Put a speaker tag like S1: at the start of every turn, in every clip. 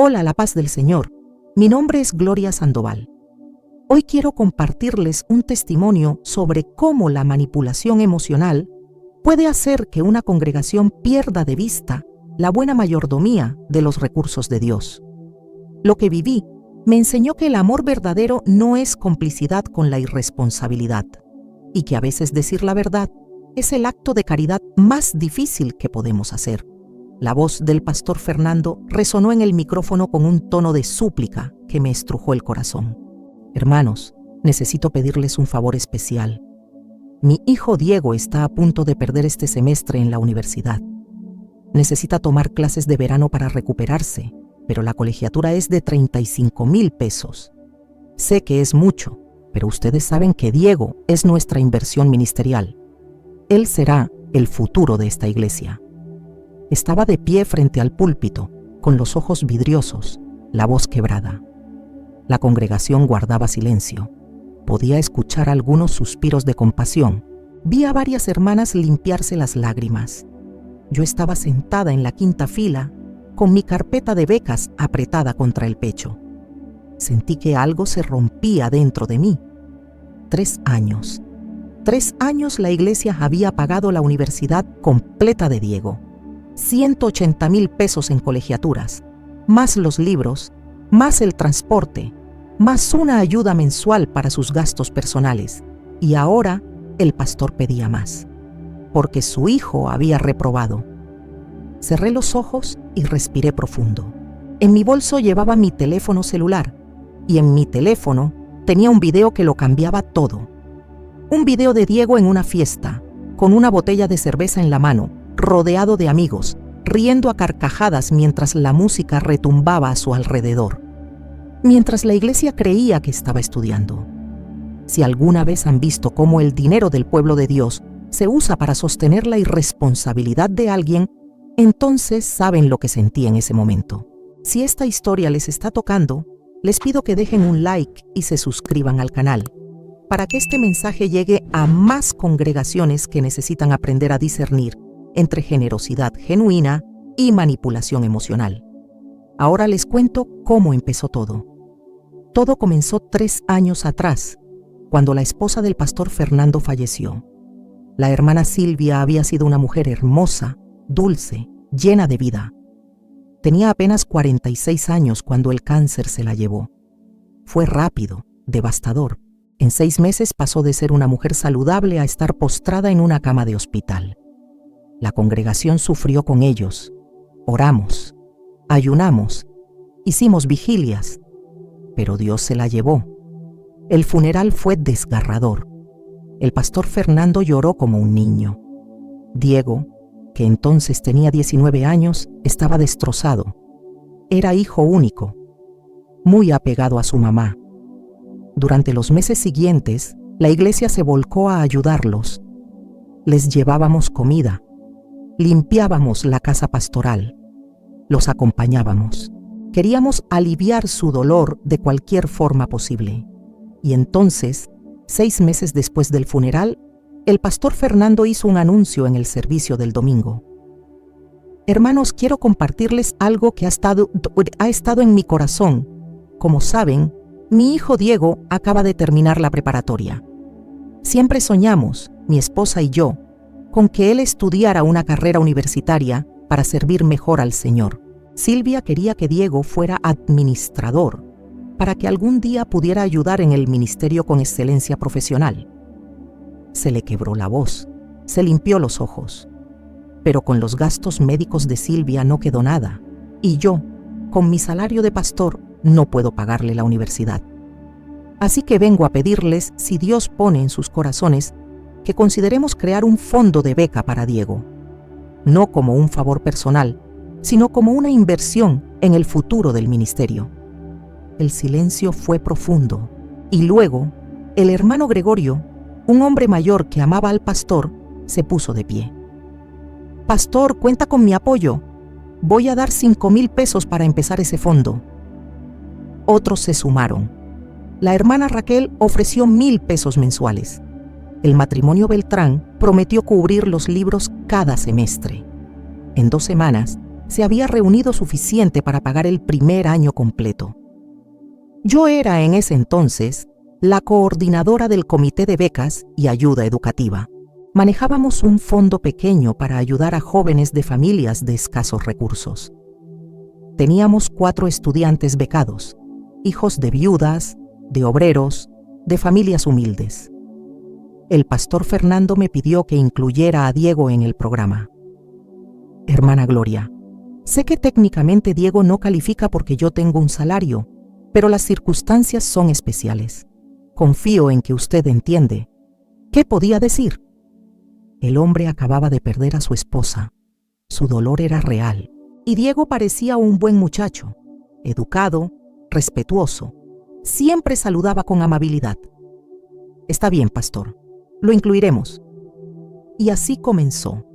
S1: Hola, la paz del Señor. Mi nombre es Gloria Sandoval. Hoy quiero compartirles un testimonio sobre cómo la manipulación emocional puede hacer que una congregación pierda de vista la buena mayordomía de los recursos de Dios. Lo que viví me enseñó que el amor verdadero no es complicidad con la irresponsabilidad y que a veces decir la verdad es el acto de caridad más difícil que podemos hacer. La voz del pastor Fernando resonó en el micrófono con un tono de súplica que me estrujó el corazón. Hermanos, necesito pedirles un favor especial. Mi hijo Diego está a punto de perder este semestre en la universidad. Necesita tomar clases de verano para recuperarse, pero la colegiatura es de 35,000 pesos. Sé que es mucho, pero ustedes saben que Diego es nuestra inversión ministerial. Él será el futuro de esta iglesia. Estaba de pie frente al púlpito, con los ojos vidriosos, la voz quebrada. La congregación guardaba silencio. Podía escuchar algunos suspiros de compasión. Vi a varias hermanas limpiarse las lágrimas. Yo estaba sentada en la quinta fila, con mi carpeta de becas apretada contra el pecho. Sentí que algo se rompía dentro de mí. 3 años. 3 años la iglesia había pagado la universidad completa de Diego. 180,000 pesos en colegiaturas, más los libros, más el transporte, más una ayuda mensual para sus gastos personales. Y ahora el pastor pedía más, porque su hijo había reprobado. Cerré los ojos y respiré profundo. En mi bolso llevaba mi teléfono celular y en mi teléfono tenía un video que lo cambiaba todo. Un video de Diego en una fiesta, con una botella de cerveza en la mano, rodeado de amigos, riendo a carcajadas mientras la música retumbaba a su alrededor, mientras la iglesia creía que estaba estudiando. Si alguna vez han visto cómo el dinero del pueblo de Dios se usa para sostener la irresponsabilidad de alguien, entonces saben lo que sentí en ese momento. Si esta historia les está tocando, les pido que dejen un like y se suscriban al canal, para que este mensaje llegue a más congregaciones que necesitan aprender a discernir entre generosidad genuina y manipulación emocional. Ahora les cuento cómo empezó todo. Todo comenzó 3 años atrás, cuando la esposa del pastor Fernando falleció. La hermana Silvia había sido una mujer hermosa, dulce, llena de vida. Tenía apenas 46 años cuando el cáncer se la llevó. Fue rápido, devastador. En 6 meses pasó de ser una mujer saludable a estar postrada en una cama de hospital. La congregación sufrió con ellos. Oramos, ayunamos, hicimos vigilias, pero Dios se la llevó. El funeral fue desgarrador. El pastor Fernando lloró como un niño. Diego, que entonces tenía 19 años, estaba destrozado. Era hijo único, muy apegado a su mamá. Durante los meses siguientes, la iglesia se volcó a ayudarlos. Les llevábamos comida, limpiábamos la casa pastoral, los acompañábamos. Queríamos aliviar su dolor de cualquier forma posible. Y entonces, 6 meses después del funeral, el pastor Fernando hizo un anuncio en el servicio del domingo. Hermanos, quiero compartirles algo que ha estado en mi corazón. Como saben, mi hijo Diego acaba de terminar la preparatoria. Siempre soñamos, mi esposa y yo, con que él estudiara una carrera universitaria para servir mejor al Señor. Silvia quería que Diego fuera administrador, para que algún día pudiera ayudar en el ministerio con excelencia profesional. Se le quebró la voz, se limpió los ojos. Pero con los gastos médicos de Silvia no quedó nada, y yo, con mi salario de pastor, no puedo pagarle la universidad. Así que vengo a pedirles, si Dios pone en sus corazones, que consideremos crear un fondo de beca para Diego, no como un favor personal, sino como una inversión en el futuro del ministerio. El silencio fue profundo, y luego el hermano Gregorio, un hombre mayor que amaba al pastor, se puso de pie. Pastor, cuenta con mi apoyo. Voy a dar 5,000 pesos para empezar ese fondo. Otros se sumaron. La hermana Raquel ofreció 1,000 pesos mensuales. El matrimonio Beltrán prometió cubrir los libros cada semestre. En 2 semanas, se había reunido suficiente para pagar el primer año completo. Yo era en ese entonces la coordinadora del Comité de Becas y Ayuda Educativa. Manejábamos un fondo pequeño para ayudar a jóvenes de familias de escasos recursos. Teníamos 4 estudiantes becados, hijos de viudas, de obreros, de familias humildes. El pastor Fernando me pidió que incluyera a Diego en el programa. Hermana Gloria, sé que técnicamente Diego no califica porque yo tengo un salario, pero las circunstancias son especiales. Confío en que usted entiende. ¿Qué podía decir? El hombre acababa de perder a su esposa. Su dolor era real. Y Diego parecía un buen muchacho, educado, respetuoso. Siempre saludaba con amabilidad. Está bien, pastor. Lo incluiremos. Y así comenzó.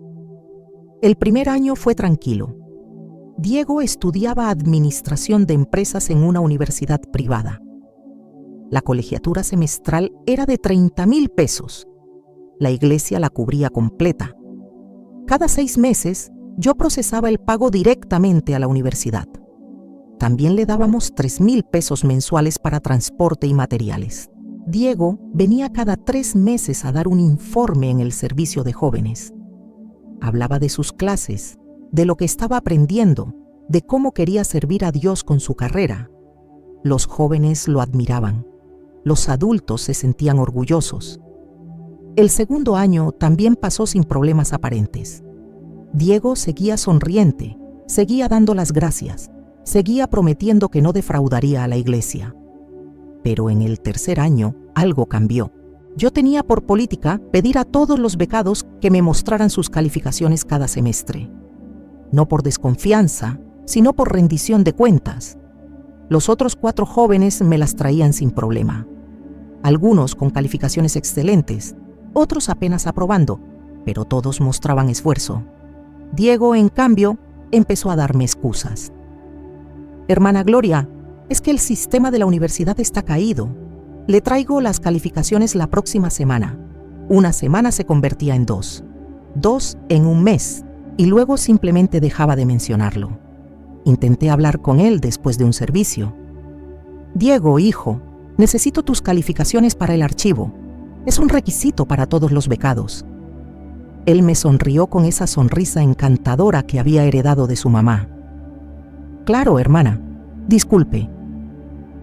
S1: El primer año fue tranquilo. Diego estudiaba administración de empresas en una universidad privada. La colegiatura semestral era de 30,000 pesos. La iglesia la cubría completa. Cada 6 meses, yo procesaba el pago directamente a la universidad. También le dábamos 3,000 pesos mensuales para transporte y materiales. Diego venía cada 3 meses a dar un informe en el servicio de jóvenes. Hablaba de sus clases, de lo que estaba aprendiendo, de cómo quería servir a Dios con su carrera. Los jóvenes lo admiraban. Los adultos se sentían orgullosos. El segundo año también pasó sin problemas aparentes. Diego seguía sonriente, seguía dando las gracias, seguía prometiendo que no defraudaría a la iglesia. Pero en el tercer año algo cambió. Yo tenía por política pedir a todos los becados que me mostraran sus calificaciones cada semestre. No por desconfianza, sino por rendición de cuentas. Los otros 4 jóvenes me las traían sin problema. Algunos con calificaciones excelentes, otros apenas aprobando, pero todos mostraban esfuerzo. Diego, en cambio, empezó a darme excusas. Hermana Gloria, es que el sistema de la universidad está caído. Le traigo las calificaciones la próxima semana. Una semana se convertía en 2. 2 en un mes, y luego simplemente dejaba de mencionarlo. Intenté hablar con él después de un servicio. Diego, hijo, necesito tus calificaciones para el archivo. Es un requisito para todos los becados. Él me sonrió con esa sonrisa encantadora que había heredado de su mamá. Claro, hermana, disculpe.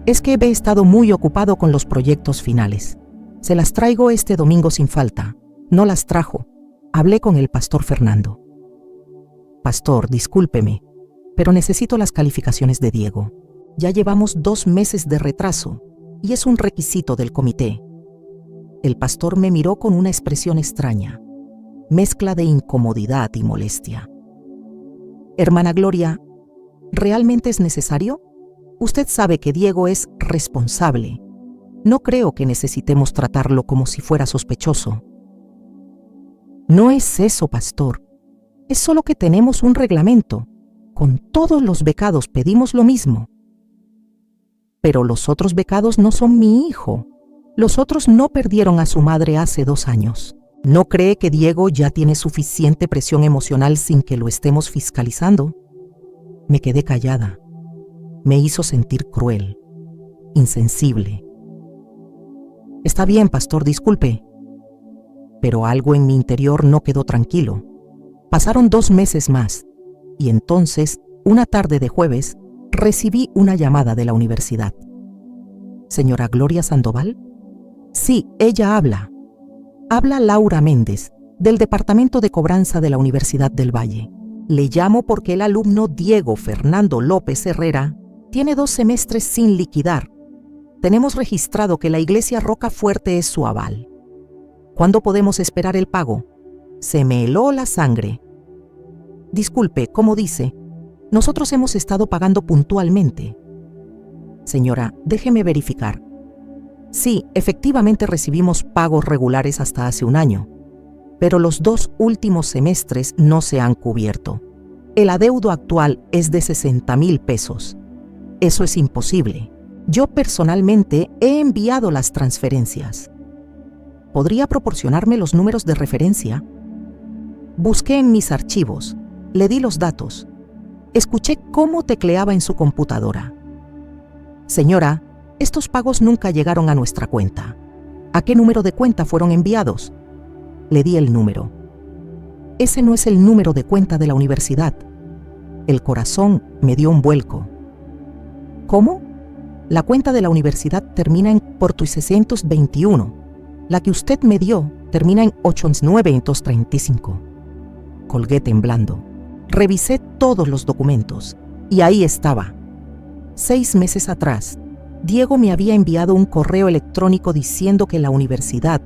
S1: Es que he estado muy ocupado con los proyectos finales. Se las traigo este domingo sin falta. No las trajo. Hablé con el pastor Fernando. Pastor, discúlpeme, pero necesito las calificaciones de Diego. Ya llevamos 2 meses de retraso y es un requisito del comité. El pastor me miró con una expresión extraña, mezcla de incomodidad y molestia. Hermana Gloria, ¿realmente es necesario? Usted sabe que Diego es responsable. No creo que necesitemos tratarlo como si fuera sospechoso. No es eso, pastor. Es solo que tenemos un reglamento. Con todos los becados pedimos lo mismo. Pero los otros becados no son mi hijo. Los otros no perdieron a su madre hace 2 años. ¿No cree que Diego ya tiene suficiente presión emocional sin que lo estemos fiscalizando? Me quedé callada. Me hizo sentir cruel, insensible. Está bien, pastor, disculpe. Pero algo en mi interior no quedó tranquilo. Pasaron 2 meses más, y entonces, una tarde de jueves, recibí una llamada de la universidad. ¿Señora Gloria Sandoval? Sí, ella habla. Habla Laura Méndez, del Departamento de Cobranza de la Universidad del Valle. Le llamo porque el alumno Diego Fernando López Herrera tiene 2 semestres sin liquidar. Tenemos registrado que la Iglesia Roca Fuerte es su aval. ¿Cuándo podemos esperar el pago? Se me heló la sangre. Disculpe, ¿cómo dice? Nosotros hemos estado pagando puntualmente. Señora, déjeme verificar. Sí, efectivamente recibimos pagos regulares hasta hace 1 año, pero los 2 últimos semestres no se han cubierto. El adeudo actual es de 60,000 pesos. Eso es imposible. Yo personalmente he enviado las transferencias. ¿Podría proporcionarme los números de referencia? Busqué en mis archivos, le di los datos. Escuché cómo tecleaba en su computadora. Señora, estos pagos nunca llegaron a nuestra cuenta. ¿A qué número de cuenta fueron enviados? Le di el número. Ese no es el número de cuenta de la universidad. El corazón me dio un vuelco. ¿Cómo? La cuenta de la universidad termina en Portuguesecientos21. La que usted me dio termina en 8935. Colgué temblando. Revisé todos los documentos y ahí estaba. 6 meses atrás, Diego me había enviado un correo electrónico diciendo que la universidad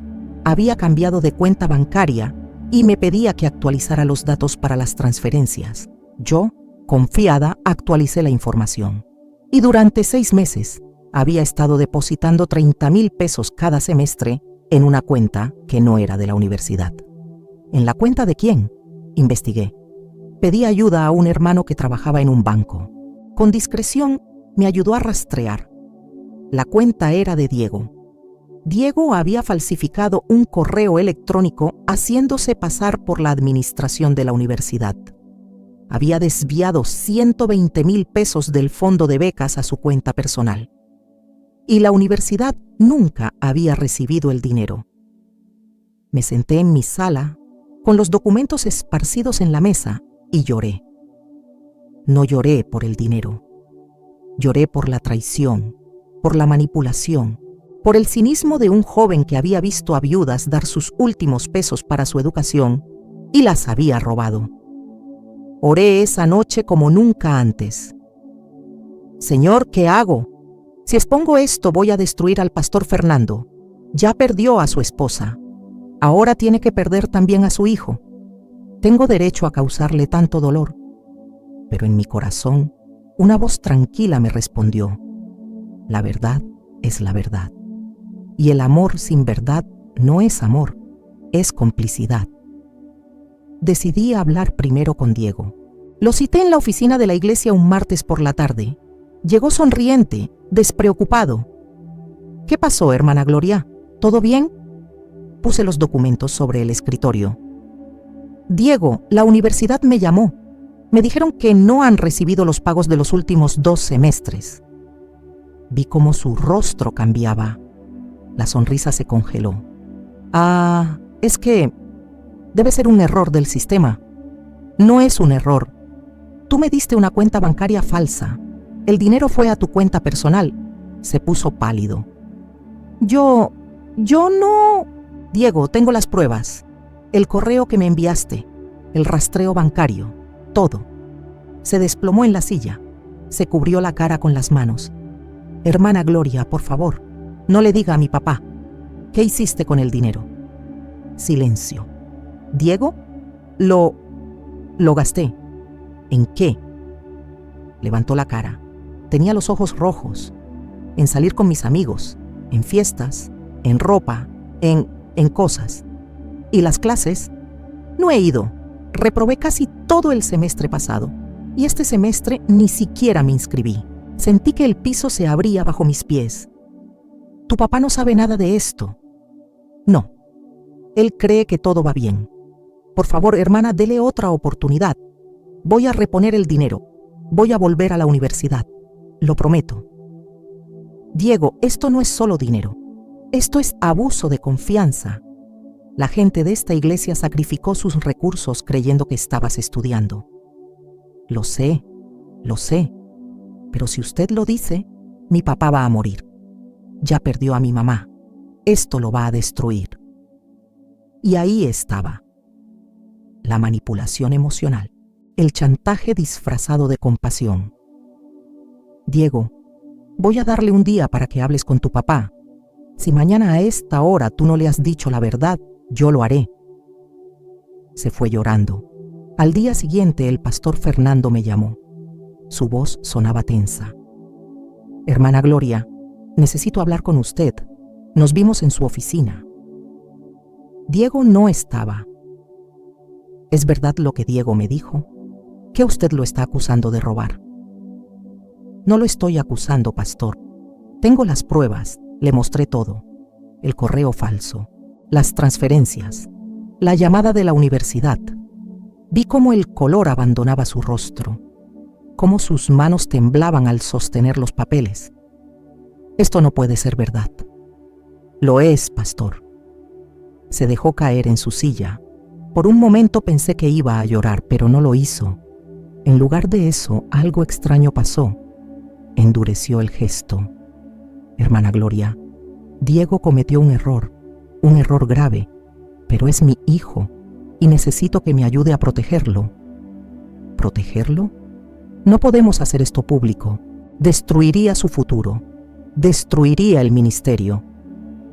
S1: había cambiado de cuenta bancaria y me pedía que actualizara los datos para las transferencias. Yo, confiada, actualicé la información. Y durante 6 meses había estado depositando 30,000 pesos cada semestre en una cuenta que no era de la universidad. ¿En la cuenta de quién? Investigué. Pedí ayuda a un hermano que trabajaba en un banco. Con discreción me ayudó a rastrear. La cuenta era de Diego. Diego había falsificado un correo electrónico haciéndose pasar por la administración de la universidad. Había desviado 120,000 pesos del fondo de becas a su cuenta personal. Y la universidad nunca había recibido el dinero. Me senté en mi sala, con los documentos esparcidos en la mesa, y lloré. No lloré por el dinero. Lloré por la traición, por la manipulación, por el cinismo de un joven que había visto a viudas dar sus últimos pesos para su educación y las había robado. Oré esa noche como nunca antes. Señor, ¿qué hago? Si expongo esto, voy a destruir al pastor Fernando. Ya perdió a su esposa. Ahora tiene que perder también a su hijo. Tengo derecho a causarle tanto dolor. Pero en mi corazón, una voz tranquila me respondió: la verdad es la verdad. Y el amor sin verdad no es amor, es complicidad. Decidí hablar primero con Diego. Lo cité en la oficina de la iglesia un martes por la tarde. Llegó sonriente, despreocupado. ¿Qué pasó, hermana Gloria? ¿Todo bien? Puse los documentos sobre el escritorio. Diego, la universidad me llamó. Me dijeron que no han recibido los pagos de los últimos 2 semestres. Vi cómo su rostro cambiaba. La sonrisa se congeló. Es que debe ser un error del sistema. No es un error. Tú me diste una cuenta bancaria falsa. El dinero fue a tu cuenta personal. Se puso pálido. Yo no... Diego, tengo las pruebas. El correo que me enviaste, el rastreo bancario, todo. Se desplomó en la silla. Se cubrió la cara con las manos. Hermana Gloria, por favor, no le diga a mi papá. ¿Qué hiciste con el dinero? Silencio. Diego, lo gasté. ¿En qué? Levantó la cara. Tenía los ojos rojos. En salir con mis amigos, en fiestas, en ropa, en cosas. ¿Y las clases? No he ido. Reprobé casi todo el semestre pasado. Y este semestre ni siquiera me inscribí. Sentí que el piso se abría bajo mis pies. Tu papá no sabe nada de esto. No. Él cree que todo va bien. Por favor, hermana, dele otra oportunidad. Voy a reponer el dinero. Voy a volver a la universidad. Lo prometo. Diego, esto no es solo dinero. Esto es abuso de confianza. La gente de esta iglesia sacrificó sus recursos creyendo que estabas estudiando. Lo sé. Pero si usted lo dice, mi papá va a morir. Ya perdió a mi mamá. Esto lo va a destruir. Y ahí estaba. La manipulación emocional. El chantaje disfrazado de compasión. Diego, voy a darle un día para que hables con tu papá. Si mañana a esta hora tú no le has dicho la verdad, yo lo haré. Se fue llorando. Al día siguiente el pastor Fernando me llamó. Su voz sonaba tensa. Hermana Gloria, necesito hablar con usted. Nos vimos en su oficina. Diego no estaba. ¿Es verdad lo que Diego me dijo? ¿Que usted lo está acusando de robar? No lo estoy acusando, pastor. Tengo las pruebas, le mostré todo. El correo falso, las transferencias, la llamada de la universidad. Vi cómo el color abandonaba su rostro. cómo sus manos temblaban al sostener los papeles. Esto no puede ser verdad. Lo es, pastor. Se dejó caer en su silla. Por un momento pensé que iba a llorar, pero no lo hizo. En lugar de eso, algo extraño pasó. Endureció el gesto. Hermana Gloria, Diego cometió un error grave, pero es mi hijo y necesito que me ayude a protegerlo. ¿Protegerlo? No podemos hacer esto público. Destruiría su futuro. Destruiría el ministerio.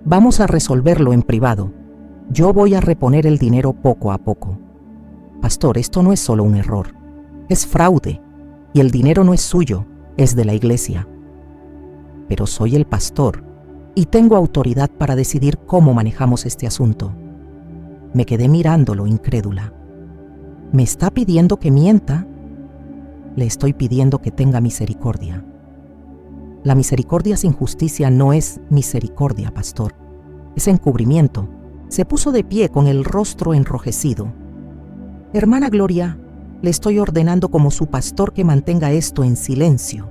S1: Vamos a resolverlo en privado. Yo voy a reponer el dinero poco a poco. Pastor, esto no es solo un error. Es fraude. Y el dinero no es suyo, es de la iglesia. Pero soy el pastor y tengo autoridad para decidir cómo manejamos este asunto. Me quedé mirándolo incrédula. ¿Me está pidiendo que mienta? Le estoy pidiendo que tenga misericordia. La misericordia sin justicia no es misericordia, pastor. Es encubrimiento. Se puso de pie con el rostro enrojecido. Hermana Gloria, le estoy ordenando como su pastor que mantenga esto en silencio.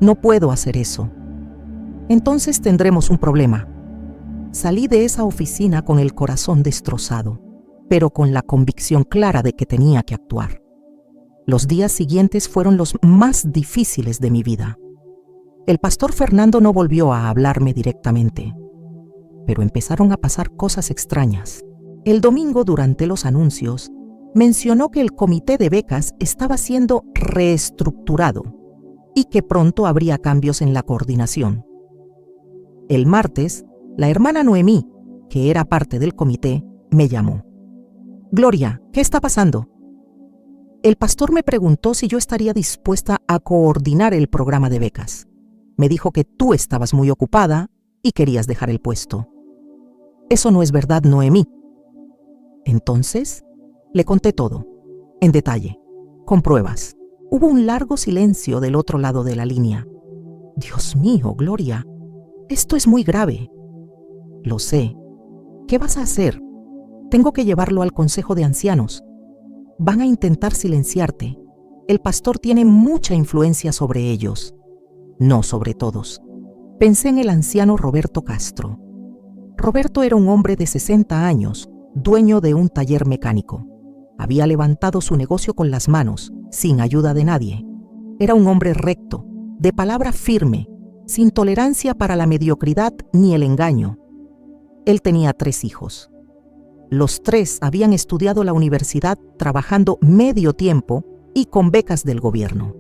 S1: No puedo hacer eso. Entonces tendremos un problema. Salí de esa oficina con el corazón destrozado, pero con la convicción clara de que tenía que actuar. Los días siguientes fueron los más difíciles de mi vida. El pastor Fernando no volvió a hablarme directamente, pero empezaron a pasar cosas extrañas. El domingo, durante los anuncios, mencionó que el comité de becas estaba siendo reestructurado y que pronto habría cambios en la coordinación. El martes, la hermana Noemí, que era parte del comité, me llamó. Gloria, ¿qué está pasando? El pastor me preguntó si yo estaría dispuesta a coordinar el programa de becas. Me dijo que tú estabas muy ocupada y querías dejar el puesto. Eso no es verdad, Noemí. Entonces, le conté todo, en detalle, con pruebas. Hubo un largo silencio del otro lado de la línea. Dios mío, Gloria, esto es muy grave. Lo sé. ¿Qué vas a hacer? Tengo que llevarlo al consejo de ancianos. Van a intentar silenciarte. El pastor tiene mucha influencia sobre ellos. No sobre todos. Pensé en el anciano Roberto Castro. Roberto era un hombre de 60 años, dueño de un taller mecánico. Había levantado su negocio con las manos, sin ayuda de nadie. Era un hombre recto, de palabra firme, sin tolerancia para la mediocridad ni el engaño. Él tenía 3 hijos. Los 3 habían estudiado la universidad trabajando medio tiempo y con becas del gobierno.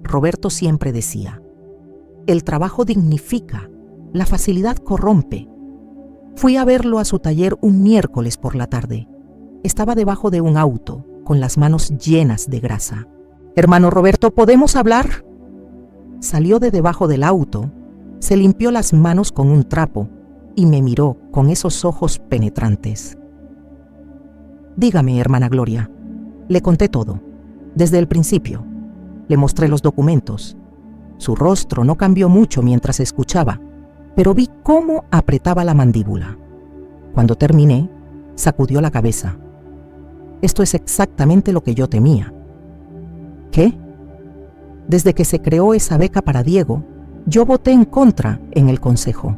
S1: Roberto siempre decía: el trabajo dignifica, la facilidad corrompe. Fui a verlo a su taller un miércoles por la tarde. Estaba debajo de un auto, con las manos llenas de grasa. Hermano Roberto, ¿podemos hablar? Salió de debajo del auto, se limpió las manos con un trapo y me miró con esos ojos penetrantes. Dígame, hermana Gloria. Le conté todo, desde el principio. Le mostré los documentos. Su rostro no cambió mucho mientras escuchaba, pero vi cómo apretaba la mandíbula. Cuando terminé, sacudió la cabeza. Esto es exactamente lo que yo temía. ¿Qué? Desde que se creó esa beca para Diego, yo voté en contra en el consejo.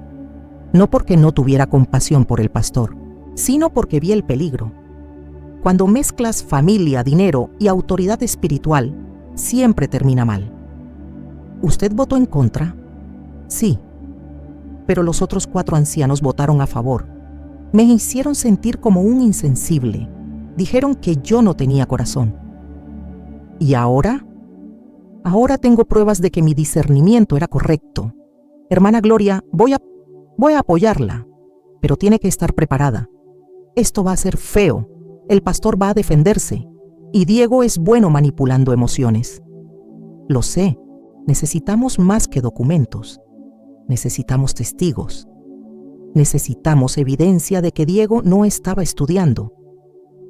S1: No porque no tuviera compasión por el pastor, sino porque vi el peligro. Cuando mezclas familia, dinero y autoridad espiritual, siempre termina mal. ¿Usted votó en contra? Sí, pero los otros 4 ancianos votaron a favor. Me hicieron sentir como un insensible. Dijeron que yo no tenía corazón. ¿Y ahora? Ahora tengo pruebas de que mi discernimiento era correcto. Hermana Gloria, voy a apoyarla, pero tiene que estar preparada. Esto va a ser feo. El pastor va a defenderse, y Diego es bueno manipulando emociones. Lo sé, necesitamos más que documentos. Necesitamos testigos. Necesitamos evidencia de que Diego no estaba estudiando.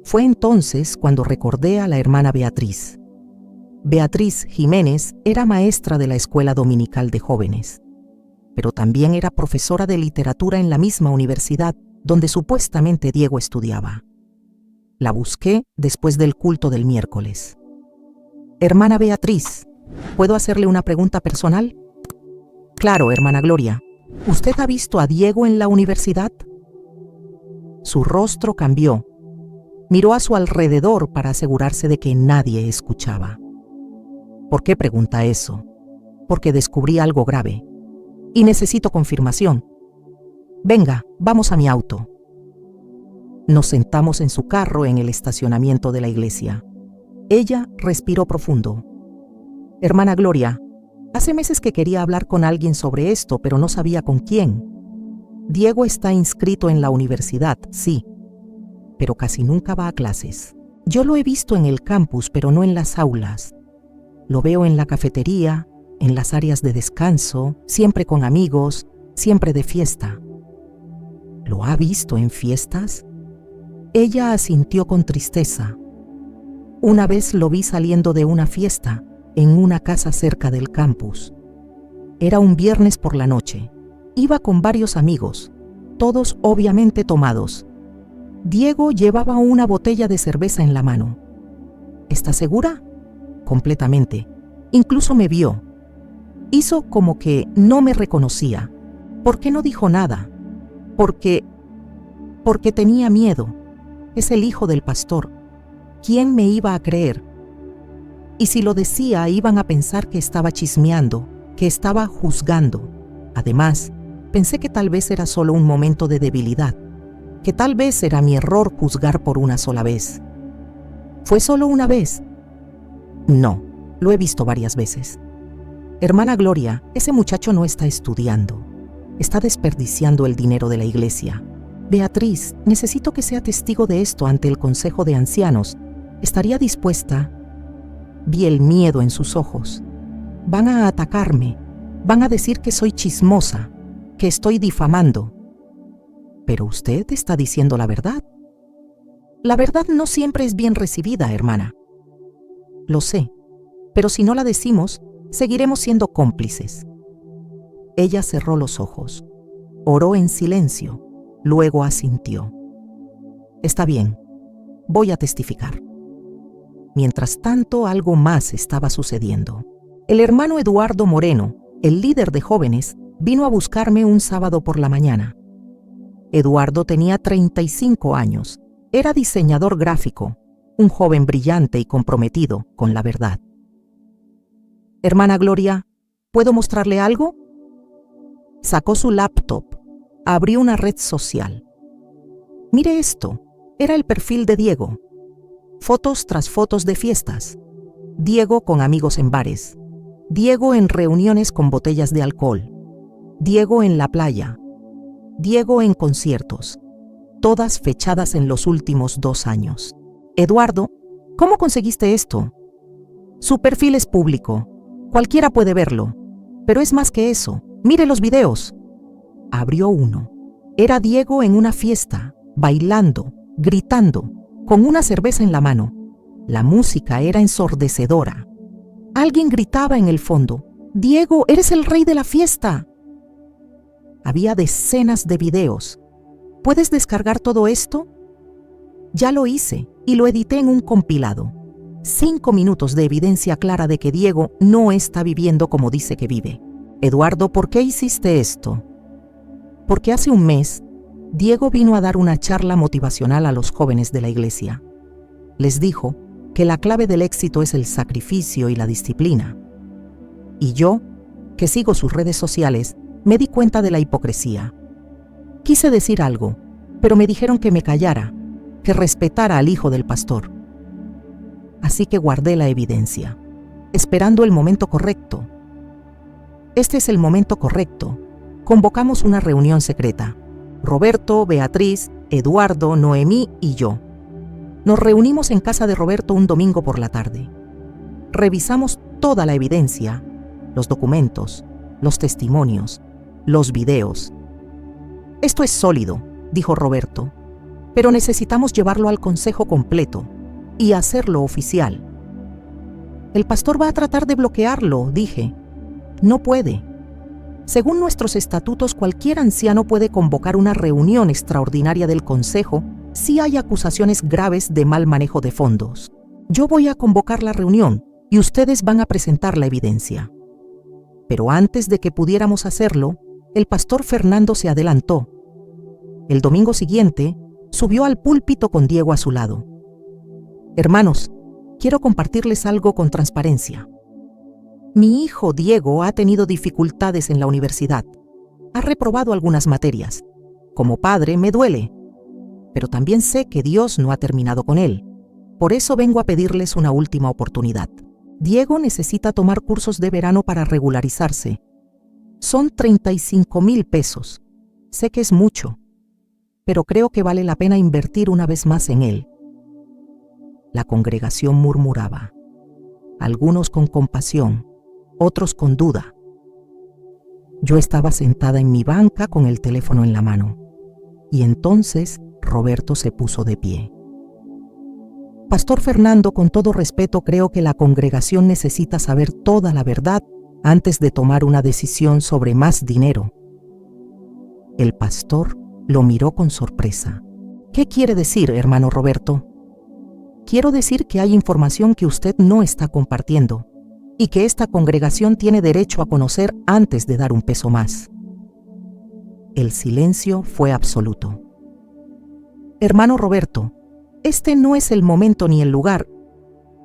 S1: Fue entonces cuando recordé a la hermana Beatriz. Beatriz Jiménez era maestra de la escuela dominical de jóvenes, pero también era profesora de literatura en la misma universidad donde supuestamente Diego estudiaba. La busqué después del culto del miércoles. Hermana Beatriz, ¿puedo hacerle una pregunta personal? Claro, hermana Gloria. ¿Usted ha visto a Diego en la universidad? Su rostro cambió. Miró a su alrededor para asegurarse de que nadie escuchaba. ¿Por qué pregunta eso? Porque descubrí algo grave. Y necesito confirmación. Venga, vamos a mi auto. Nos sentamos en su carro en el estacionamiento de la iglesia. Ella respiró profundo. Hermana Gloria, hace meses que quería hablar con alguien sobre esto, pero no sabía con quién. Diego está inscrito en la universidad, sí, pero casi nunca va a clases. Yo lo he visto en el campus, pero no en las aulas. Lo veo en la cafetería, en las áreas de descanso, siempre con amigos, siempre de fiesta. ¿Lo ha visto en fiestas? Ella asintió con tristeza. Una vez lo vi saliendo de una fiesta en una casa cerca del campus. Era un viernes por la noche. Iba con varios amigos, todos obviamente tomados. Diego llevaba una botella de cerveza en la mano. ¿Está segura? Completamente. Incluso me vio. Hizo como que no me reconocía. ¿Por qué no dijo nada? Porque tenía miedo. Es el hijo del pastor. ¿Quién me iba a creer? Y si lo decía, iban a pensar que estaba chismeando, que estaba juzgando. Además, pensé que tal vez era solo un momento de debilidad, que tal vez era mi error juzgar por una sola vez. ¿Fue solo una vez? No, lo he visto varias veces. Hermana Gloria, ese muchacho no está estudiando. Está desperdiciando el dinero de la iglesia. Beatriz, necesito que sea testigo de esto ante el Consejo de Ancianos. ¿Estaría dispuesta? Vi el miedo en sus ojos. Van a atacarme. Van a decir que soy chismosa, que estoy difamando. Pero usted está diciendo la verdad. La verdad no siempre es bien recibida, hermana. Lo sé, pero si no la decimos, seguiremos siendo cómplices. Ella cerró los ojos, oró en silencio, luego asintió. Está bien, voy a testificar. Mientras tanto, algo más estaba sucediendo. El hermano Eduardo Moreno, el líder de jóvenes, vino a buscarme un sábado por la mañana. Eduardo tenía 35 años, era diseñador gráfico, un joven brillante y comprometido con la verdad. Hermana Gloria, ¿puedo mostrarle algo? Sacó su laptop, abrió una red social. Mire esto, era el perfil de Diego. Fotos tras fotos de fiestas. Diego con amigos en bares. Diego en reuniones con botellas de alcohol. Diego en la playa. Diego en conciertos. Todas fechadas en los últimos 2 años. Eduardo, ¿cómo conseguiste esto? Su perfil es público. Cualquiera puede verlo. Pero es más que eso. Mire los videos. Abrió uno. Era Diego en una fiesta, bailando, gritando, con una cerveza en la mano. La música era ensordecedora. Alguien gritaba en el fondo: «Diego, eres el rey de la fiesta». Había decenas de videos. ¿Puedes descargar todo esto? Ya lo hice y lo edité en un compilado. 5 minutos de evidencia clara de que Diego no está viviendo como dice que vive. Eduardo, ¿por qué hiciste esto? Porque hace un mes, Diego vino a dar una charla motivacional a los jóvenes de la iglesia. Les dijo que la clave del éxito es el sacrificio y la disciplina. Y yo, que sigo sus redes sociales, me di cuenta de la hipocresía. Quise decir algo, pero me dijeron que me callara, que respetara al hijo del pastor. Así que guardé la evidencia, esperando el momento correcto. Este es el momento correcto. Convocamos una reunión secreta. Roberto, Beatriz, Eduardo, Noemí y yo. Nos reunimos en casa de Roberto un domingo por la tarde. Revisamos toda la evidencia, los documentos, los testimonios, los videos. Esto es sólido, dijo Roberto, pero necesitamos llevarlo al consejo completo y hacerlo oficial. El pastor va a tratar de bloquearlo, dije. No puede. Según nuestros estatutos, cualquier anciano puede convocar una reunión extraordinaria del consejo si hay acusaciones graves de mal manejo de fondos. Yo voy a convocar la reunión, y ustedes van a presentar la evidencia. Pero antes de que pudiéramos hacerlo, el pastor Fernando se adelantó. El domingo siguiente, subió al púlpito con Diego a su lado. Hermanos, quiero compartirles algo con transparencia. Mi hijo Diego ha tenido dificultades en la universidad. Ha reprobado algunas materias. Como padre me duele, pero también sé que Dios no ha terminado con él. Por eso vengo a pedirles una última oportunidad. Diego necesita tomar cursos de verano para regularizarse. Son 35,000 pesos. Sé que es mucho, pero creo que vale la pena invertir una vez más en él. La congregación murmuraba, algunos con compasión, otros con duda. Yo estaba sentada en mi banca con el teléfono en la mano, y entonces Roberto se puso de pie. Pastor Fernando, con todo respeto, creo que la congregación necesita saber toda la verdad antes de tomar una decisión sobre más dinero. El pastor lo miró con sorpresa. ¿Qué quiere decir, hermano Roberto? Quiero decir que hay información que usted no está compartiendo y que esta congregación tiene derecho a conocer antes de dar un peso más. El silencio fue absoluto. Hermano Roberto, este no es el momento ni el lugar.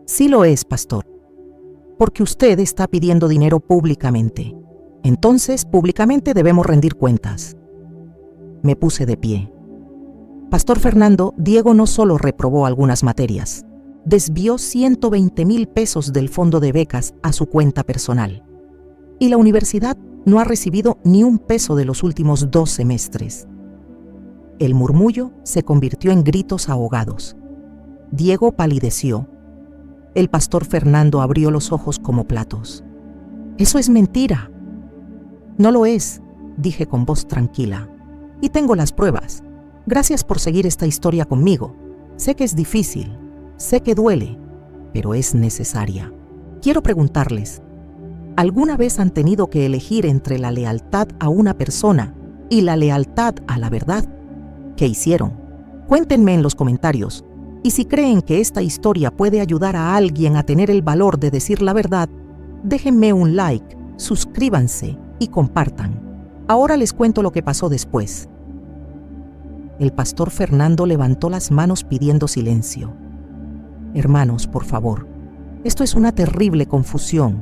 S1: Sí lo es, pastor, porque usted está pidiendo dinero públicamente. Entonces, públicamente debemos rendir cuentas. Me puse de pie. Pastor Fernando, Diego no solo reprobó algunas materias, desvió 120,000 pesos del fondo de becas a su cuenta personal. Y la universidad no ha recibido ni un peso de los últimos 2 semestres. El murmullo se convirtió en gritos ahogados. Diego palideció. El pastor Fernando abrió los ojos como platos. «Eso es mentira». «No lo es», dije con voz tranquila. «Y tengo las pruebas. Gracias por seguir esta historia conmigo. Sé que es difícil, sé que duele, pero es necesaria. Quiero preguntarles, ¿alguna vez han tenido que elegir entre la lealtad a una persona y la lealtad a la verdad? ¿Qué hicieron? Cuéntenme en los comentarios. Y si creen que esta historia puede ayudar a alguien a tener el valor de decir la verdad, déjenme un like, suscríbanse y compartan. Ahora les cuento lo que pasó después. El pastor Fernando levantó las manos pidiendo silencio. Hermanos, por favor, esto es una terrible confusión.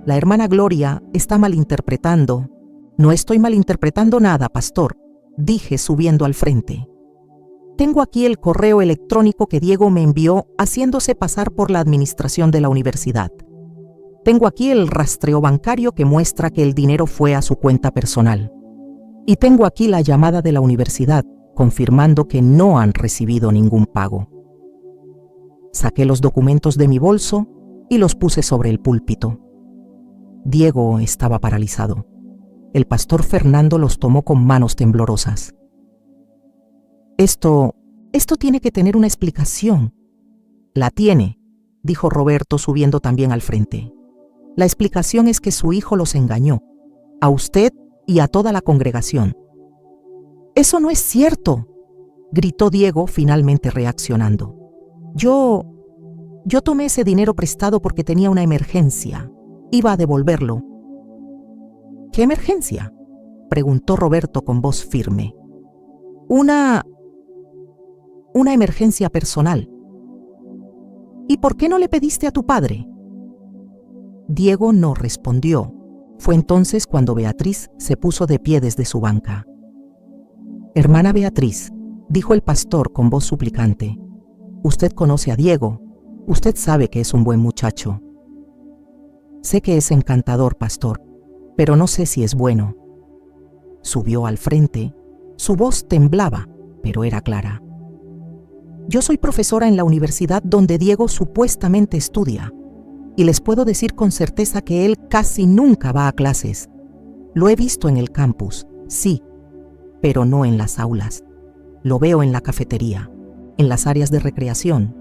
S1: La hermana Gloria está malinterpretando. No estoy malinterpretando nada, pastor, dije subiendo al frente. Tengo aquí el correo electrónico que Diego me envió haciéndose pasar por la administración de la universidad. Tengo aquí el rastreo bancario que muestra que el dinero fue a su cuenta personal. Y tengo aquí la llamada de la universidad confirmando que no han recibido ningún pago. Saqué los documentos de mi bolso y los puse sobre el púlpito. Diego estaba paralizado. El pastor Fernando los tomó con manos temblorosas. Esto tiene que tener una explicación. La tiene, dijo Roberto subiendo también al frente. La explicación es que su hijo los engañó, a usted y a toda la congregación. Eso no es cierto, gritó Diego finalmente reaccionando. Yo tomé ese dinero prestado porque tenía una emergencia. Iba a devolverlo. ¿Qué emergencia?, preguntó Roberto con voz firme. Una emergencia personal. ¿Y por qué no le pediste a tu padre? Diego no respondió. Fue entonces cuando Beatriz se puso de pie desde su banca. Hermana Beatriz, dijo el pastor con voz suplicante, usted conoce a Diego, usted sabe que es un buen muchacho. Sé que es encantador, pastor, pero no sé si es bueno. Subió al frente, su voz temblaba, pero era clara. Yo soy profesora en la universidad donde Diego supuestamente estudia, y les puedo decir con certeza que él casi nunca va a clases. Lo he visto en el campus, sí, pero no en las aulas. Lo veo en la cafetería, en las áreas de recreación,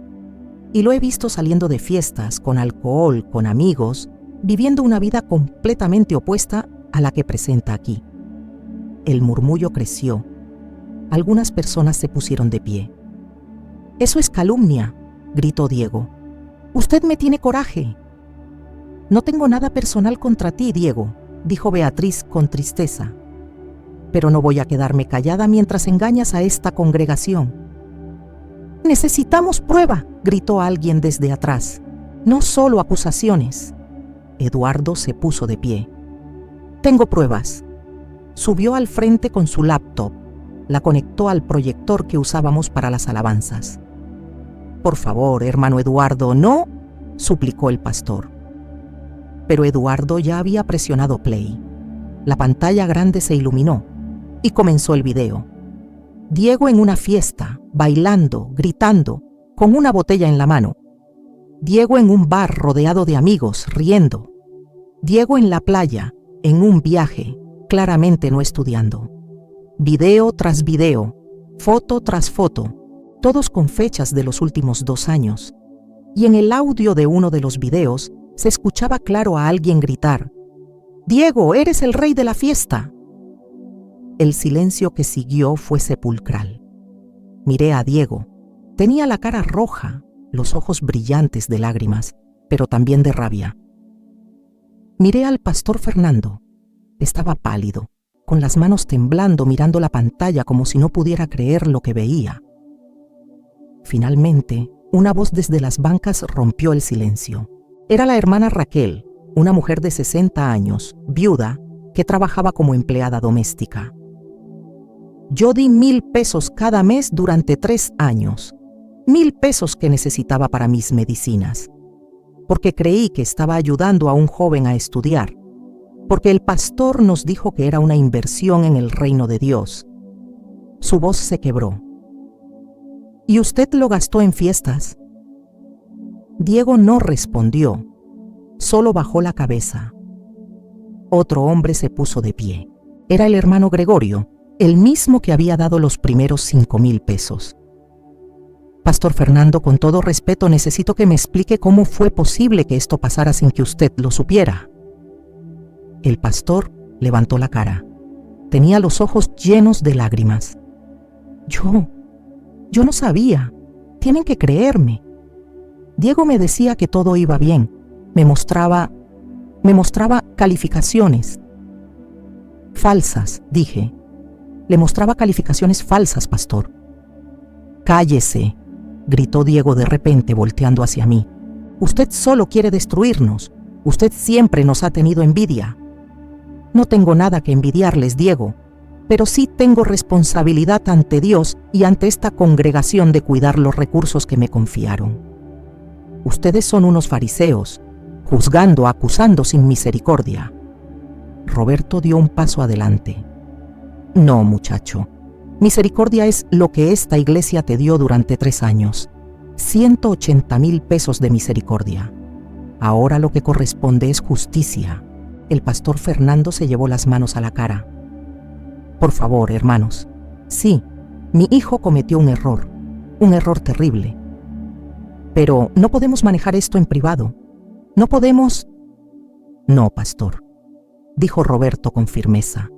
S1: y lo he visto saliendo de fiestas, con alcohol, con amigos, viviendo una vida completamente opuesta a la que presenta aquí. El murmullo creció. Algunas personas se pusieron de pie. «Eso es calumnia», gritó Diego. «Usted me tiene coraje. No tengo nada personal contra ti, Diego, dijo Beatriz con tristeza. Pero no voy a quedarme callada mientras engañas a esta congregación. Necesitamos prueba, gritó alguien desde atrás. No solo acusaciones. Eduardo se puso de pie. Tengo pruebas. Subió al frente con su laptop. La conectó al proyector que usábamos para las alabanzas. Por favor, hermano Eduardo, no, suplicó el pastor. Pero Eduardo ya había presionado play. La pantalla grande se iluminó y comenzó el video. Diego en una fiesta, bailando, gritando, con una botella en la mano. Diego en un bar rodeado de amigos, riendo. Diego en la playa, en un viaje, claramente no estudiando. Video tras video, foto tras foto, todos con fechas de los últimos 2 años. Y en el audio de uno de los videos se escuchaba claro a alguien gritar: «Diego, eres el rey de la fiesta». El silencio que siguió fue sepulcral. Miré a Diego. Tenía la cara roja, los ojos brillantes de lágrimas, pero también de rabia. Miré al pastor Fernando. Estaba pálido, con las manos temblando mirando la pantalla como si no pudiera creer lo que veía. Finalmente, una voz desde las bancas rompió el silencio. Era la hermana Raquel, una mujer de 60 años, viuda, que trabajaba como empleada doméstica. Yo di 1,000 pesos cada mes durante 3 años. 1,000 pesos que necesitaba para mis medicinas. Porque creí que estaba ayudando a un joven a estudiar. Porque el pastor nos dijo que era una inversión en el reino de Dios. Su voz se quebró. ¿Y usted lo gastó en fiestas? Diego no respondió, solo bajó la cabeza. Otro hombre se puso de pie. Era el hermano Gregorio, el mismo que había dado los primeros 5,000 pesos. Pastor Fernando, con todo respeto, necesito que me explique cómo fue posible que esto pasara sin que usted lo supiera. El pastor levantó la cara. Tenía los ojos llenos de lágrimas. Yo no sabía. Tienen que creerme. Diego me decía que todo iba bien. Me mostraba calificaciones. Falsas, dije. Le mostraba calificaciones falsas, pastor. Cállese, gritó Diego de repente volteando hacia mí. Usted solo quiere destruirnos. Usted siempre nos ha tenido envidia. No tengo nada que envidiarles, Diego, pero sí tengo responsabilidad ante Dios y ante esta congregación de cuidar los recursos que me confiaron. Ustedes son unos fariseos, juzgando, acusando sin misericordia. Roberto dio un paso adelante. No, muchacho. Misericordia es lo que esta iglesia te dio durante 3 años. 180,000 pesos de misericordia. Ahora lo que corresponde es justicia. El pastor Fernando se llevó las manos a la cara. Por favor, hermanos. Sí, mi hijo cometió un error terrible. Pero no podemos manejar esto en privado. No podemos... No, pastor, dijo Roberto con firmeza.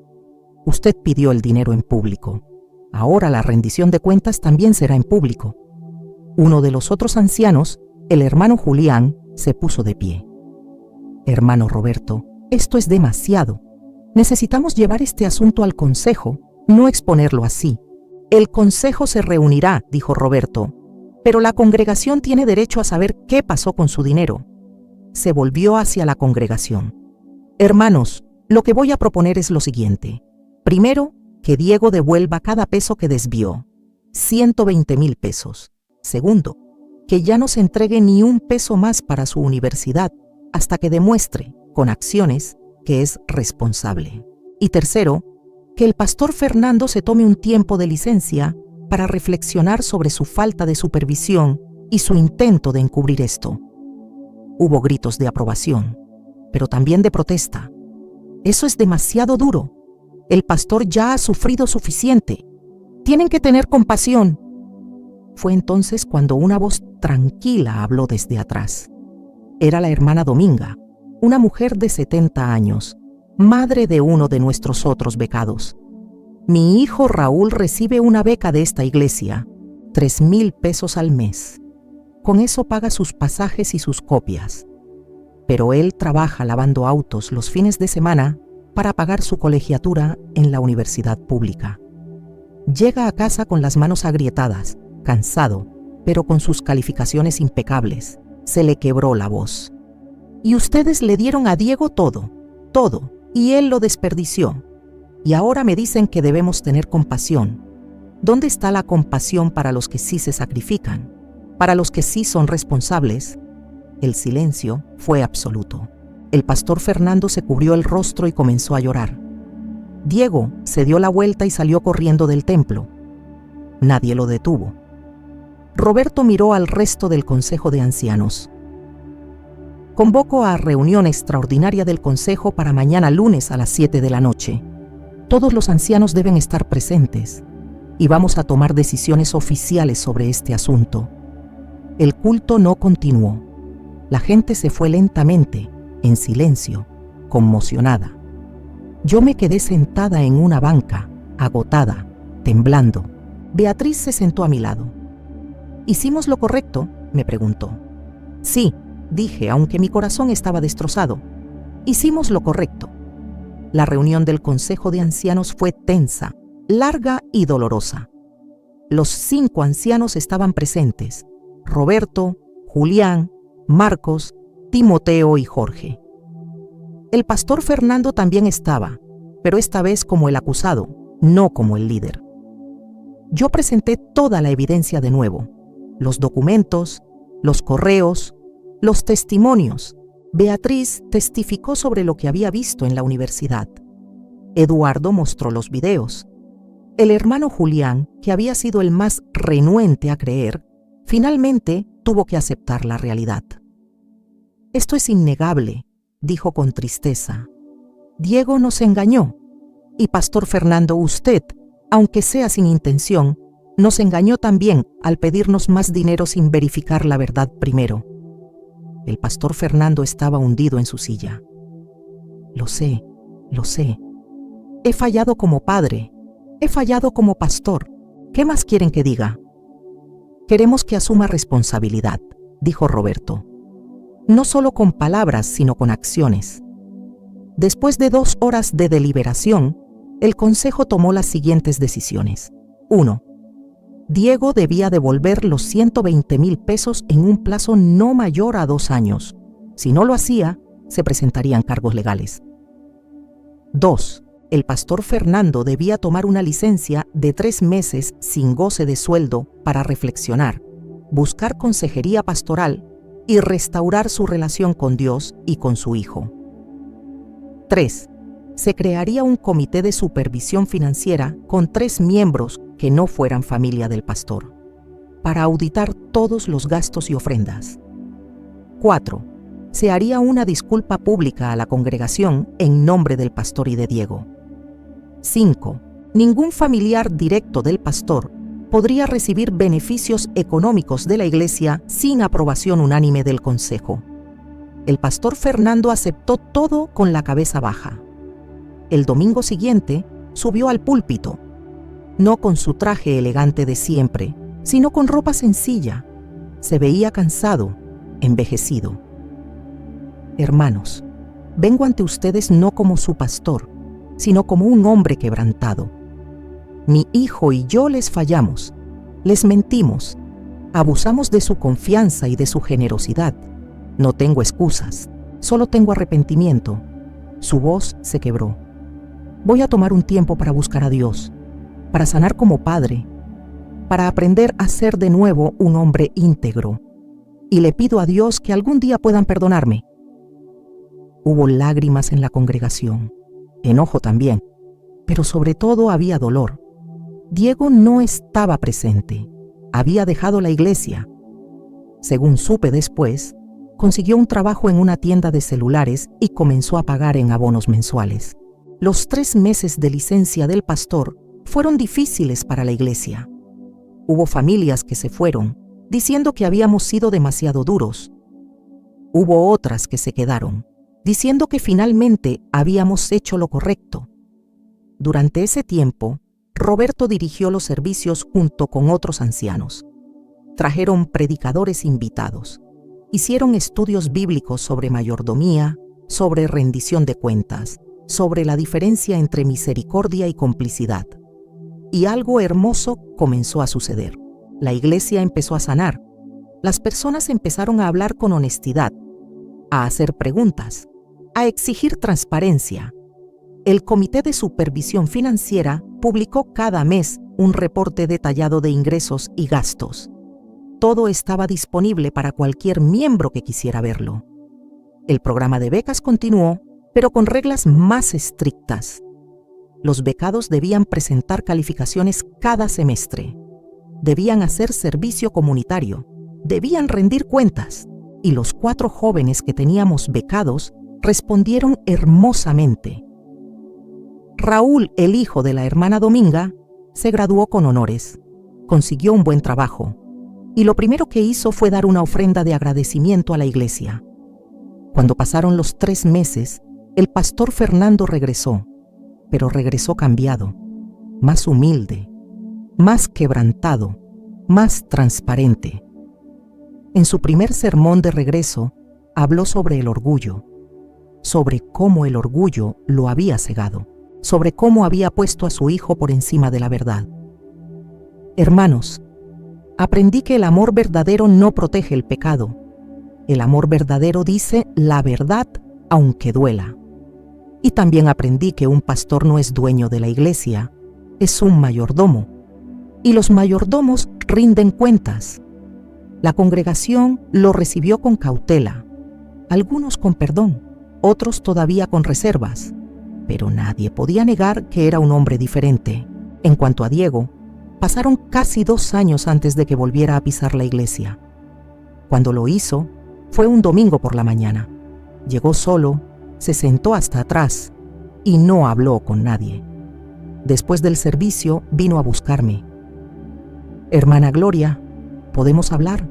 S1: Usted pidió el dinero en público. Ahora la rendición de cuentas también será en público. Uno de los otros ancianos, el hermano Julián, se puso de pie. Hermano Roberto, esto es demasiado. Necesitamos llevar este asunto al consejo, no exponerlo así. El consejo se reunirá, dijo Roberto, pero la congregación tiene derecho a saber qué pasó con su dinero. Se volvió hacia la congregación. Hermanos, lo que voy a proponer es lo siguiente. Primero, que Diego devuelva cada peso que desvió, 120,000 pesos. Segundo, que ya no se entregue ni un peso más para su universidad hasta que demuestre, con acciones, que es responsable. Y tercero, que el pastor Fernando se tome un tiempo de licencia para reflexionar sobre su falta de supervisión y su intento de encubrir esto. Hubo gritos de aprobación, pero también de protesta. Eso es demasiado duro. El pastor ya ha sufrido suficiente. Tienen que tener compasión. Fue entonces cuando una voz tranquila habló desde atrás. Era la hermana Dominga, una mujer de 70 años, madre de uno de nuestros otros becados. Mi hijo Raúl recibe una beca de esta iglesia, 3,000 pesos al mes. Con eso paga sus pasajes y sus copias. pero él trabaja lavando autos los fines de semana para pagar su colegiatura en la universidad pública. Llega a casa con las manos agrietadas, cansado, pero con sus calificaciones impecables. Se le quebró la voz. Y ustedes le dieron a Diego todo, y él lo desperdició. Y ahora me dicen que debemos tener compasión. ¿Dónde está la compasión para los que sí se sacrifican? Para los que sí son responsables. El silencio fue absoluto. El pastor Fernando se cubrió el rostro y comenzó a llorar. Diego se dio la vuelta y salió corriendo del templo. Nadie lo detuvo. Roberto miró al resto del Consejo de Ancianos. Convoco a reunión extraordinaria del Consejo para mañana lunes a las 7 de la noche. Todos los ancianos deben estar presentes y vamos a tomar decisiones oficiales sobre este asunto. El culto no continuó. La gente se fue lentamente, en silencio, conmocionada. Yo me quedé sentada en una banca, agotada, temblando. Beatriz se sentó a mi lado. ¿Hicimos lo correcto?, me preguntó. Sí, dije, aunque mi corazón estaba destrozado. Hicimos lo correcto. La reunión del Consejo de Ancianos fue tensa, larga y dolorosa. Los 5 ancianos estaban presentes: Roberto, Julián, Marcos, Timoteo y Jorge. El pastor Fernando también estaba, pero esta vez como el acusado, no como el líder. Yo presenté toda la evidencia de nuevo: los documentos, los correos, los testimonios. Beatriz testificó sobre lo que había visto en la universidad. Eduardo mostró los videos. El hermano Julián, que había sido el más renuente a creer, finalmente tuvo que aceptar la realidad. Esto es innegable, dijo con tristeza. Diego nos engañó. Y pastor Fernando, usted, aunque sea sin intención, nos engañó también al pedirnos más dinero sin verificar la verdad primero. El pastor Fernando estaba hundido en su silla. Lo sé. He fallado como padre, he fallado como pastor. ¿Qué más quieren que diga? Queremos que asuma responsabilidad, dijo Roberto. No solo con palabras, sino con acciones. Después de 2 horas de deliberación, el consejo tomó las siguientes decisiones. 1. Diego debía devolver los 120,000 pesos en un plazo no mayor a 2 años. Si no lo hacía, se presentarían cargos legales. 2. El pastor Fernando debía tomar una licencia de 3 meses sin goce de sueldo para reflexionar, buscar consejería pastoral y restaurar su relación con Dios y con su hijo. 3. Se crearía un comité de supervisión financiera con 3 miembros que no fueran familia del pastor, para auditar todos los gastos y ofrendas. 4. Se haría una disculpa pública a la congregación en nombre del pastor y de Diego. 5. Ningún familiar directo del pastor podría recibir beneficios económicos de la iglesia sin aprobación unánime del consejo. El pastor Fernando aceptó todo con la cabeza baja. El domingo siguiente subió al púlpito, no con su traje elegante de siempre, sino con ropa sencilla. Se veía cansado, envejecido. Hermanos, vengo ante ustedes no como su pastor, sino como un hombre quebrantado. Mi hijo y yo les fallamos, les mentimos, abusamos de su confianza y de su generosidad. No tengo excusas, solo tengo arrepentimiento. Su voz se quebró. Voy a tomar un tiempo para buscar a Dios, para sanar como padre, para aprender a ser de nuevo un hombre íntegro. Y le pido a Dios que algún día puedan perdonarme. Hubo lágrimas en la congregación, enojo también, pero sobre todo había dolor. Diego no estaba presente, había dejado la iglesia. Según supe después, consiguió un trabajo en una tienda de celulares y comenzó a pagar en abonos mensuales. Los 3 meses de licencia del pastor fueron difíciles para la iglesia. Hubo familias que se fueron, diciendo que habíamos sido demasiado duros. Hubo otras que se quedaron, diciendo que finalmente habíamos hecho lo correcto. Durante ese tiempo, Roberto dirigió los servicios junto con otros ancianos. Trajeron predicadores invitados. Hicieron estudios bíblicos sobre mayordomía, sobre rendición de cuentas, sobre la diferencia entre misericordia y complicidad. Y algo hermoso comenzó a suceder. La iglesia empezó a sanar. Las personas empezaron a hablar con honestidad, a hacer preguntas, a exigir transparencia. El Comité de Supervisión Financiera publicó cada mes un reporte detallado de ingresos y gastos. Todo estaba disponible para cualquier miembro que quisiera verlo. El programa de becas continuó, pero con reglas más estrictas. Los becados debían presentar calificaciones cada semestre, debían hacer servicio comunitario, debían rendir cuentas, y los 4 jóvenes que teníamos becados respondieron hermosamente. Raúl, el hijo de la hermana Dominga, se graduó con honores, consiguió un buen trabajo, y lo primero que hizo fue dar una ofrenda de agradecimiento a la iglesia. Cuando pasaron los 3 meses, el pastor Fernando regresó, pero regresó cambiado, más humilde, más quebrantado, más transparente. En su primer sermón de regreso, habló sobre el orgullo, sobre cómo el orgullo lo había cegado, sobre cómo había puesto a su hijo por encima de la verdad. Hermanos, aprendí que el amor verdadero no protege el pecado. El amor verdadero dice la verdad aunque duela. Y también aprendí que un pastor no es dueño de la iglesia, es un mayordomo. Y los mayordomos rinden cuentas. La congregación lo recibió con cautela, algunos con perdón, otros todavía con reservas, pero nadie podía negar que era un hombre diferente. En cuanto a Diego, pasaron casi 2 años antes de que volviera a pisar la iglesia. Cuando lo hizo, fue un domingo por la mañana. Llegó solo, se sentó hasta atrás y no habló con nadie. Después del servicio, vino a buscarme. Hermana Gloria, ¿podemos hablar?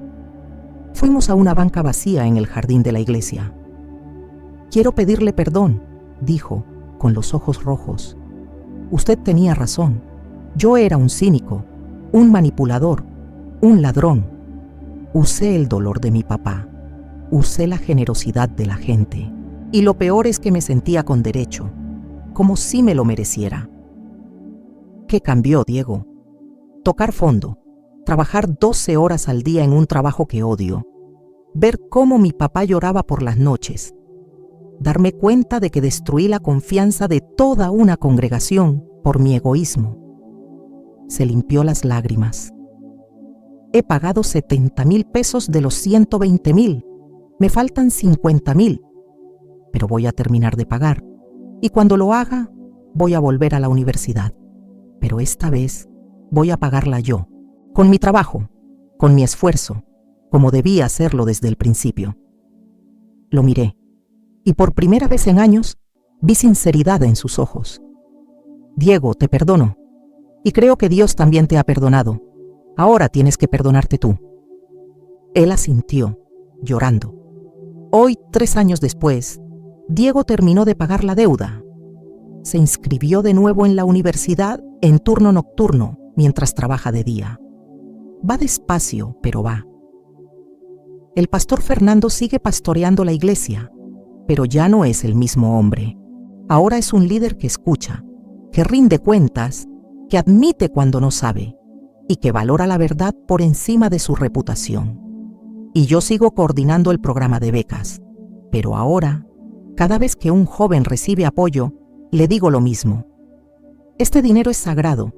S1: Fuimos a una banca vacía en el jardín de la iglesia. Quiero pedirle perdón, dijo, con los ojos rojos. Usted tenía razón. Yo era un cínico, un manipulador, un ladrón. Usé el dolor de mi papá. Usé la generosidad de la gente. Y lo peor es que me sentía con derecho, como si me lo mereciera. ¿Qué cambió, Diego? Tocar fondo, trabajar 12 horas al día en un trabajo que odio, ver cómo mi papá lloraba por las noches, darme cuenta de que destruí la confianza de toda una congregación por mi egoísmo. Se limpió las lágrimas. He pagado 70,000 pesos de los 120,000. Me faltan 50,000. Pero voy a terminar de pagar. Y cuando lo haga, voy a volver a la universidad. Pero esta vez voy a pagarla yo, con mi trabajo, con mi esfuerzo, como debía hacerlo desde el principio. Lo miré, y por primera vez en años, vi sinceridad en sus ojos. Diego, te perdono, y creo que Dios también te ha perdonado. Ahora tienes que perdonarte tú. Él asintió, llorando. Hoy, 3 años después, Diego terminó de pagar la deuda. Se inscribió de nuevo en la universidad en turno nocturno mientras trabaja de día. Va despacio, pero va. El pastor Fernando sigue pastoreando la iglesia, pero ya no es el mismo hombre. Ahora es un líder que escucha, que rinde cuentas, que admite cuando no sabe y que valora la verdad por encima de su reputación. Y yo sigo coordinando el programa de becas, pero ahora, cada vez que un joven recibe apoyo, le digo lo mismo. Este dinero es sagrado,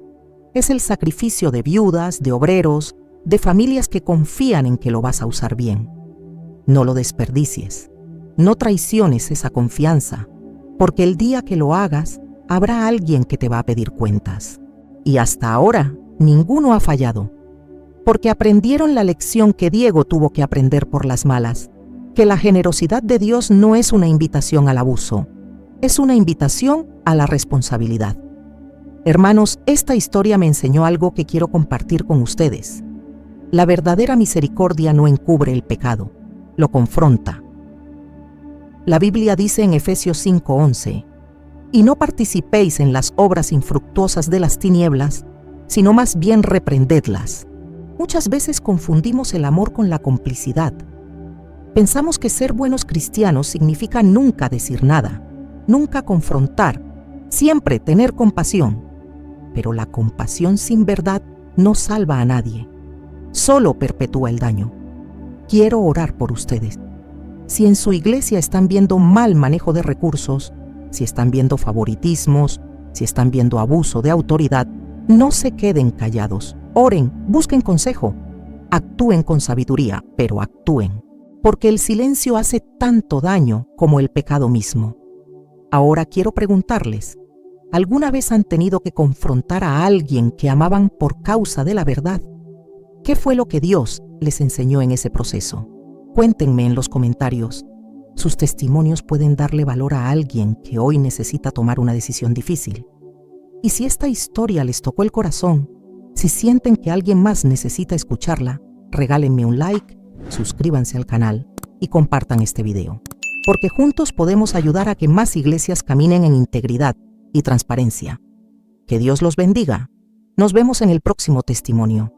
S1: es el sacrificio de viudas, de obreros, de familias que confían en que lo vas a usar bien. No lo desperdicies, no traiciones esa confianza, porque el día que lo hagas, habrá alguien que te va a pedir cuentas. Y hasta ahora, ninguno ha fallado, porque aprendieron la lección que Diego tuvo que aprender por las malas, que la generosidad de Dios no es una invitación al abuso, es una invitación a la responsabilidad. Hermanos, esta historia me enseñó algo que quiero compartir con ustedes. La verdadera misericordia no encubre el pecado, lo confronta. La Biblia dice en Efesios 5:11, «Y no participéis en las obras infructuosas de las tinieblas, sino más bien reprendedlas». Muchas veces confundimos el amor con la complicidad. Pensamos que ser buenos cristianos significa nunca decir nada, nunca confrontar, siempre tener compasión. Pero la compasión sin verdad no salva a nadie, solo perpetúa el daño. Quiero orar por ustedes. Si en su iglesia están viendo mal manejo de recursos, si están viendo favoritismos, si están viendo abuso de autoridad, no se queden callados. Oren, busquen consejo, actúen con sabiduría, pero actúen. Porque el silencio hace tanto daño como el pecado mismo. Ahora quiero preguntarles, ¿alguna vez han tenido que confrontar a alguien que amaban por causa de la verdad? ¿Qué fue lo que Dios les enseñó en ese proceso? Cuéntenme en los comentarios. Sus testimonios pueden darle valor a alguien que hoy necesita tomar una decisión difícil. Y si esta historia les tocó el corazón, si sienten que alguien más necesita escucharla, regálenme un like, suscríbanse al canal y compartan este video, porque juntos podemos ayudar a que más iglesias caminen en integridad y transparencia. Que Dios los bendiga. Nos vemos en el próximo testimonio.